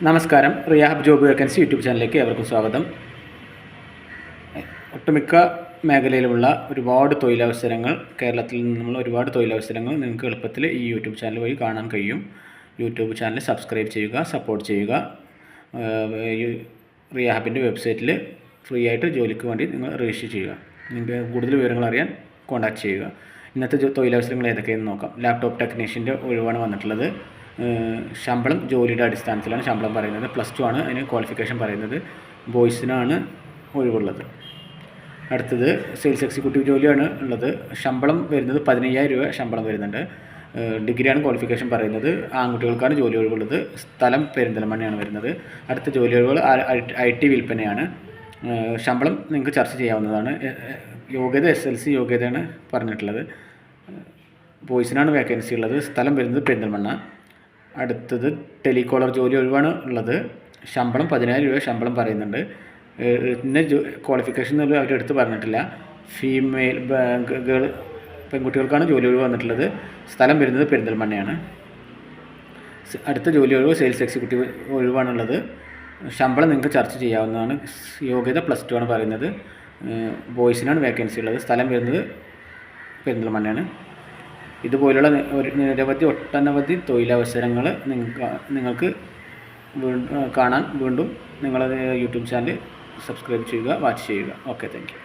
നമസ്കാരം. റിയാഹബ് job vacancy YouTube ചാനലിലേക്ക് ഏവർക്കും സ്വാഗതം. ഒട്ടുമിക്ക മേഖലയിലുമുള്ള ഒരുപാട് തൊഴിലവസരങ്ങൾ, കേരളത്തിൽ നിന്നുള്ള ഒരുപാട് തൊഴിലവസരങ്ങൾ നിങ്ങൾക്ക് എളുപ്പത്തിൽ ഈ യൂട്യൂബ് ചാനൽ വഴി കാണാൻ കഴിയും. യൂട്യൂബ് ചാനൽ സബ്സ്ക്രൈബ് ചെയ്യുക, സപ്പോർട്ട് ചെയ്യുക. റിയാഹബിൻ്റെ വെബ്സൈറ്റിൽ ഫ്രീ ആയിട്ട് ജോലിക്ക് വേണ്ടി നിങ്ങൾ രജിസ്റ്റർ ചെയ്യുക. നിങ്ങൾക്ക് കൂടുതൽ വിവരങ്ങൾ അറിയാൻ കോൺടാക്റ്റ് ചെയ്യുക. ഇന്നത്തെ തൊഴിലവസരങ്ങൾ ഏതൊക്കെയെന്ന് നോക്കാം. ലാപ്ടോപ്പ് ടെക്നീഷ്യൻ്റെ ഒഴിവാണ് വന്നിട്ടുള്ളത്. ശമ്പളം ജോലിയുടെ അടിസ്ഥാനത്തിലാണ് ശമ്പളം പറയുന്നത്. +2 ആണ് അതിന് ക്വാളിഫിക്കേഷൻ പറയുന്നത്. ബോയ്സിനാണ് ഒഴിവുള്ളത്. അടുത്തത് സെയിൽസ് എക്സിക്യൂട്ടീവ് ജോലിയാണ് ഉള്ളത്. ശമ്പളം വരുന്നത് 15,000 രൂപ ശമ്പളം വരുന്നുണ്ട്. ഡിഗ്രിയാണ് ക്വാളിഫിക്കേഷൻ പറയുന്നത്. ആൺകുട്ടികൾക്കാണ് ജോലി ഒഴിവുള്ളത്. സ്ഥലം പെരിന്തൽമണ്ണയാണ് വരുന്നത്. അടുത്ത ജോലി ഒഴിവുകൾ IT വിൽപ്പനയാണ്. ശമ്പളം നിങ്ങൾക്ക് ചർച്ച ചെയ്യാവുന്നതാണ്. യോഗ്യത SLC യോഗ്യതയാണ് പറഞ്ഞിട്ടുള്ളത്. ബോയ്സിനാണ് വേക്കൻസി ഉള്ളത്. സ്ഥലം വരുന്നത് പെരിന്തൽമണ്ണ. അടുത്തത് ടെലികോളർ ജോലി ഒഴിവാണ് ഉള്ളത്. ശമ്പളം 10,000 രൂപ ശമ്പളം പറയുന്നുണ്ട്. പിന്നെ ക്വാളിഫിക്കേഷൻ എന്നുള്ളത് അവരെടുത്ത് പറഞ്ഞിട്ടില്ല. ഫീമെയിൽ ഗേൾ പെൺകുട്ടികൾക്കാണ് ജോലി ഒഴിവ് വന്നിട്ടുള്ളത്. സ്ഥലം വരുന്നത് പെരിന്തൽമണ്ണയാണ്. അടുത്ത ജോലി ഒഴിവ് സെയിൽസ് എക്സിക്യൂട്ടീവ് ഒഴിവാണുള്ളത്. ശമ്പളം നിങ്ങൾക്ക് ചർച്ച ചെയ്യാവുന്നതാണ്. യോഗ്യത +2 ആണ് പറയുന്നത്. ബോയ്സിനാണ് വേക്കൻസി ഉള്ളത്. സ്ഥലം വരുന്നത് പെരിന്തൽമണ്ണയാണ്. ഇതുപോലുള്ള ഒട്ടനവധി തൊഴിലവസരങ്ങൾ നിങ്ങൾക്ക് കാണാൻ വീണ്ടും നിങ്ങളത് യൂട്യൂബ് ചാനൽ സബ്സ്ക്രൈബ് ചെയ്യുക, വാച്ച് ചെയ്യുക. Okay, thank you.